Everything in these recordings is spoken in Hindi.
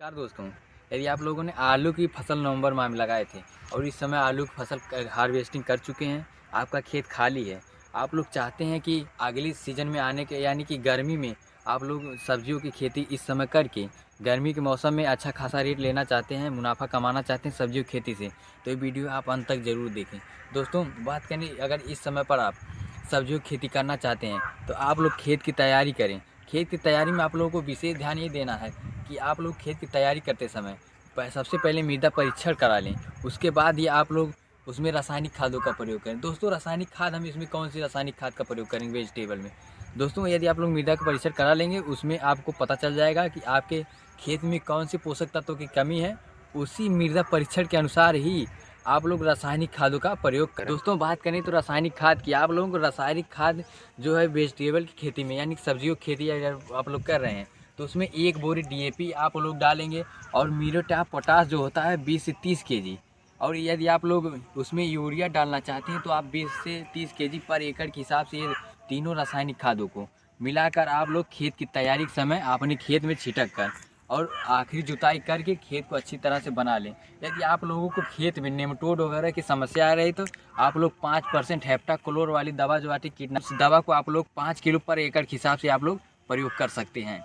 नमस्कार दोस्तों। यदि आप लोगों ने आलू की फसल नवंबर माह में लगाए थे और इस समय आलू की फसल हार्वेस्टिंग कर चुके हैं, आपका खेत खाली है, आप लोग चाहते हैं कि अगली सीज़न में आने के यानी कि गर्मी में आप लोग सब्जियों की खेती इस समय करके गर्मी के मौसम में अच्छा खासा रेट लेना चाहते हैं, मुनाफा कमाना चाहते हैं सब्जियों की खेती से, तो ये वीडियो आप अंत तक ज़रूर देखें। दोस्तों बात करें, अगर इस समय पर आप सब्जियों की खेती करना चाहते हैं तो आप लोग खेत की तैयारी करें। खेत की तैयारी में आप लोगों को विशेष ध्यान ये देना है कि आप लोग खेत की तैयारी करते समय सबसे पहले मृदा परीक्षण करा लें। उसके बाद ही आप लोग उसमें रासायनिक खादों का प्रयोग करें। दोस्तों रासायनिक खाद हम इसमें कौन सी रासायनिक खाद का प्रयोग करेंगे वेजिटेबल में? दोस्तों यदि आप लोग मृदा का परीक्षण करा लेंगे, उसमें आपको पता चल जाएगा कि आपके खेत में कौन से पोषक तत्वों की कमी है। उसी मृदा परीक्षण के अनुसार ही आप लोग रासायनिक खादों का प्रयोग करें। दोस्तों बात करें तो रासायनिक खाद की, आप लोगों को रासायनिक खाद जो है वेजिटेबल की खेती में यानी सब्जियों की खेती अगर आप लोग कर रहे हैं तो उसमें 1 बोरी DAP आप लोग डालेंगे और म्यूरेट पोटाश जो होता है 20 से 30 केजी। और यदि आप लोग उसमें यूरिया डालना चाहते हैं तो आप 20 से 30 केजी पर एकड़ के हिसाब से ये तीनों रासायनिक खादों को मिलाकर आप लोग खेत की तैयारी के समय अपने खेत में छिटक कर और आखिरी जुताई करके खेत को अच्छी तरह से बना लें। यदि आप लोगों को खेत में नेमाटोड वगैरह की समस्या आ रही तो आप लोग 5% हेप्टाक्लोर वाली दवा जो आती है कीटनाशक दवा को आप लोग 5 किलो पर एकड़ के हिसाब से आप लोग प्रयोग कर सकते हैं।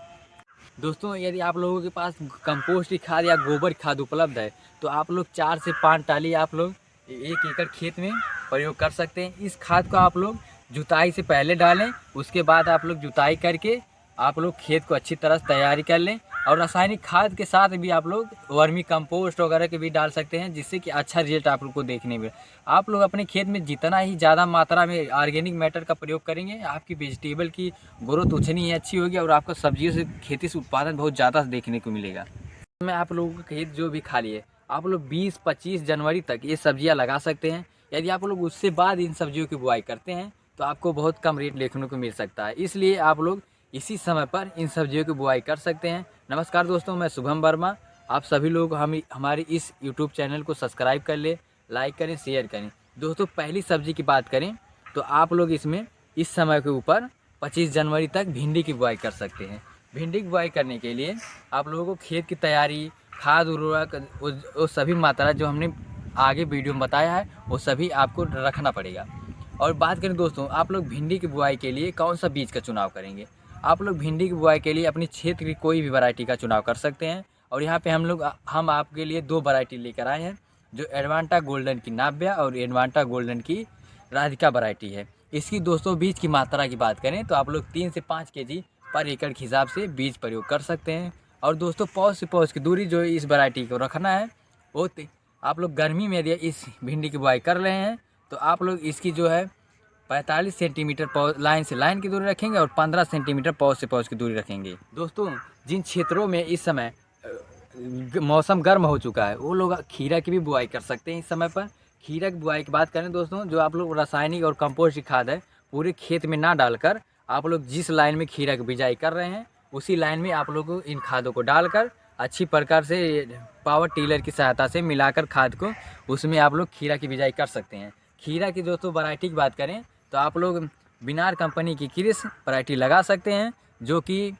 दोस्तों यदि आप लोगों के पास कंपोस्ट की खाद या गोबर खाद उपलब्ध है तो आप लोग 4 से 5 टाली आप लोग 1 एकड़ खेत में प्रयोग कर सकते हैं। इस खाद को आप लोग जुताई से पहले डालें, उसके बाद आप लोग जुताई करके आप लोग खेत को अच्छी तरह से तैयारी कर लें। और रासायनिक खाद के साथ भी आप लोग वर्मी कंपोस्ट वगैरह के भी डाल सकते हैं, जिससे कि अच्छा रिजल्ट आप लोग को देखने में। आप लोग अपने खेत में जितना ही ज़्यादा मात्रा में ऑर्गेनिक मैटर का प्रयोग करेंगे, आपकी वेजिटेबल की ग्रोथ उतनी ही अच्छी होगी और आपका सब्जियों से खेती से उत्पादन बहुत ज़्यादा देखने को मिलेगा। में आप लोगों का खेत जो भी खाली है, आप लोग 20-25 जनवरी तक ये सब्जियां लगा सकते हैं। यदि आप लोग उससे बाद इन सब्जियों की बुआई करते हैं तो आपको बहुत कम रेट देखने को मिल सकता है, इसलिए आप लोग इसी समय पर इन सब्जियों की बुआई कर सकते हैं। नमस्कार दोस्तों, मैं शुभम वर्मा। आप सभी लोग हमारी इस यूट्यूब चैनल को सब्सक्राइब कर ले, लाइक करें, शेयर करें। दोस्तों पहली सब्जी की बात करें तो आप लोग इसमें इस समय के ऊपर 25 जनवरी तक भिंडी की बुआई कर सकते हैं। भिंडी की बुआई करने के लिए आप लोगों को खेत की तैयारी, खाद उर्वरक वो सभी मात्रा जो हमने आगे वीडियो में बताया है वो सभी आपको रखना पड़ेगा। और बात करें दोस्तों, आप लोग भिंडी की बुआई के लिए कौन सा बीज का चुनाव करेंगे? आप लोग भिंडी की बुआई के लिए अपने क्षेत्र की कोई भी वैरायटी का चुनाव कर सकते हैं। और यहाँ पे हम आपके लिए 2 वैरायटी लेकर आए हैं, जो एडवांटा गोल्डन की नाव्या और एडवांटा गोल्डन की राधिका वैरायटी है। इसकी दोस्तों बीज की मात्रा की बात करें तो आप लोग 3 से 5 केजी पर एकड़ के हिसाब से बीज प्रयोग कर सकते हैं। और दोस्तों पौध से पौध की दूरी जो इस वैरायटी को रखना है वो आप लोग गर्मी में यदि इस भिंडी की बुआई कर रहे हैं तो आप लोग इसकी जो है 45 सेंटीमीटर पौध लाइन से लाइन की दूरी रखेंगे और 15 सेंटीमीटर पौध से पौध की दूरी रखेंगे। दोस्तों जिन क्षेत्रों में इस समय मौसम गर्म हो चुका है वो लोग खीरा की भी बुआई कर सकते हैं। इस समय पर खीरा की बुआई की बात करें दोस्तों, जो आप लोग रासायनिक और कंपोस्ट की खाद है पूरे खेत में ना डालकर आप लोग जिस लाइन में खीरा की बिजाई कर रहे हैं उसी लाइन में आप लोग को इन खादों को डालकर अच्छी प्रकार से पावर टिलर की सहायता से मिलाकर खाद को उसमें आप लोग खीरा की बिजाई कर सकते हैं। खीरा की दोस्तों वैरायटी की बात करें तो आप लोग बिनार कंपनी की क्रिस वैरायटी लगा सकते हैं, जो कि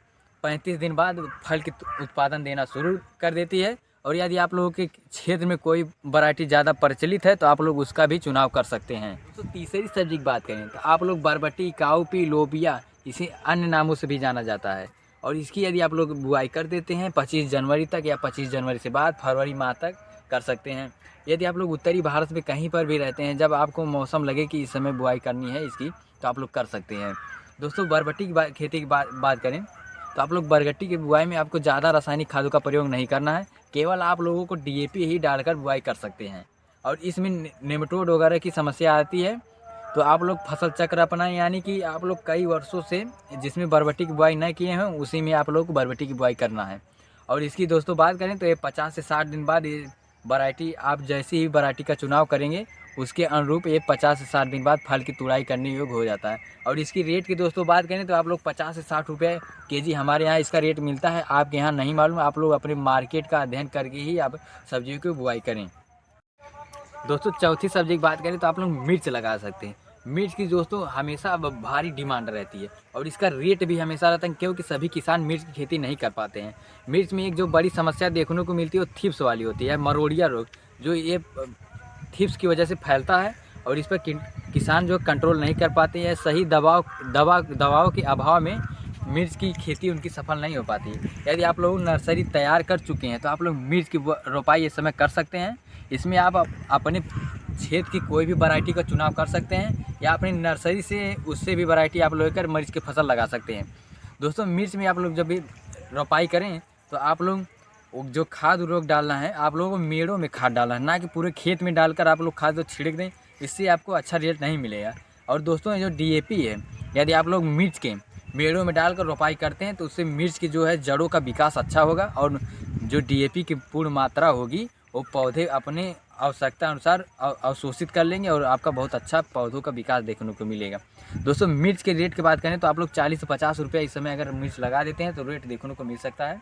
35 दिन बाद फल की उत्पादन देना शुरू कर देती है। और यदि आप लोगों के क्षेत्र में कोई वैरायटी ज़्यादा प्रचलित है तो आप लोग उसका भी चुनाव कर सकते हैं। तो तीसरी सब्जी की बात करें तो आप लोग बरबटी, काउपी, लोबिया, इसे अन्य नामों से भी जाना जाता है। और इसकी यदि आप लोग बुआई कर देते हैं 25 जनवरी तक या 25 जनवरी से बाद फरवरी माह तक कर सकते हैं। यदि आप लोग उत्तरी भारत में कहीं पर भी रहते हैं, जब आपको मौसम लगे कि इस समय बुआई करनी है इसकी, तो आप लोग कर सकते हैं। दोस्तों बरबटी की खेती की बात करें तो आप लोग बरगट्टी की बुआई में आपको ज़्यादा रासायनिक खादों का प्रयोग नहीं करना है, केवल आप लोगों को DAP ही डालकर बुआई कर सकते हैं। और इसमें नेमाटोड वगैरह की समस्या आती है तो आप लोग फसल चक्र अपनाएं, यानी कि आप लोग कई वर्षों से जिसमें बरबटी की बुआई न किए हैं उसी में आप लोग को बरबटी की बुआई करना है। और इसकी दोस्तों बात करें तो ये 50 से 60 दिन बाद ये वैरायटी, आप जैसी ही वैरायटी का चुनाव करेंगे उसके अनुरूप ये 50 से 60 दिन बाद फल की तुड़ाई करने योग्य हो जाता है। और इसकी रेट की दोस्तों बात करें तो आप लोग 50 से 60 रुपये केजी हमारे यहाँ इसका रेट मिलता है। आपके यहाँ नहीं मालूम, आप लोग अपने मार्केट का अध्ययन करके ही आप सब्जियों की बुआई करें। दोस्तों चौथी सब्जी की बात करें तो आप लोग मिर्च लगा सकते हैं। मिर्च की दोस्तों हमेशा भारी डिमांड रहती है और इसका रेट भी हमेशा रहता है, क्योंकि सभी किसान मिर्च की खेती नहीं कर पाते हैं। मिर्च में एक जो बड़ी समस्या देखने को मिलती है वो थ्रिप्स वाली होती है, मरोड़िया रोग, जो ये थ्रिप्स की वजह से फैलता है और इस पर किसान जो कंट्रोल नहीं कर पाते हैं। सही दवाओं के अभाव में मिर्च की खेती उनकी सफल नहीं हो पाती है। यदि आप लोग नर्सरी तैयार कर चुके हैं तो आप लोग मिर्च की रोपाई इस समय कर सकते हैं। इसमें आप अपने क्षेत्र की कोई भी वैरायटी का चुनाव कर सकते हैं या अपनी नर्सरी से उससे भी वैरायटी आप लोग कर मिर्च की फसल लगा सकते हैं। दोस्तों मिर्च में आप लोग जब भी रोपाई करें तो आप लोग जो खाद उर्वरक डालना है, आप लोगों को मेड़ों में खाद डालना है, ना कि पूरे खेत में डालकर आप लोग खाद छिड़क दें, इससे आपको अच्छा रिजल्ट नहीं मिलेगा। और दोस्तों जो DAP है, यदि आप लोग मिर्च के मेड़ों में डालकर रोपाई करते हैं तो उससे मिर्च की जो है जड़ों का विकास अच्छा होगा और जो DAP की पूर्ण मात्रा होगी वो पौधे अपने आवश्यकता अनुसार अवशोषित कर लेंगे और आपका बहुत अच्छा पौधों का विकास देखने को मिलेगा। दोस्तों मिर्च के रेट की बात करें तो आप लोग 40 से 50 रुपये इस समय अगर मिर्च लगा देते हैं तो रेट देखने को मिल सकता है।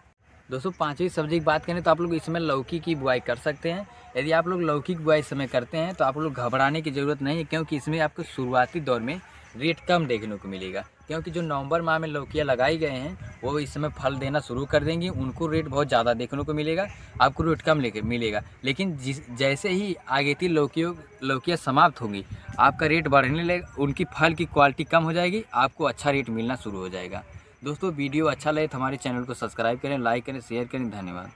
दोस्तों पांचवी सब्जी की बात करें तो आप लोग इसमें लौकी की बुआई कर सकते हैं। यदि आप लोग लौकी की बुआई इस समय करते हैं तो आप लोग घबराने की ज़रूरत नहीं है, क्योंकि इसमें आपको शुरुआती दौर में रेट कम देखने को मिलेगा, क्योंकि जो नवंबर माह में लौकियाँ लगाई गए हैं वो इस समय फल देना शुरू कर देंगी, उनको रेट बहुत ज़्यादा देखने को मिलेगा, आपको रेट कम लेके मिलेगा। लेकिन जैसे ही आगेती लौकियाँ समाप्त होंगी आपका रेट बढ़ने लगेगा, उनकी फल की क्वालिटी कम हो जाएगी, आपको अच्छा रेट मिलना शुरू हो जाएगा। दोस्तों वीडियो अच्छा लगे तो हमारे चैनल को सब्सक्राइब करें, लाइक करें, शेयर करें। धन्यवाद।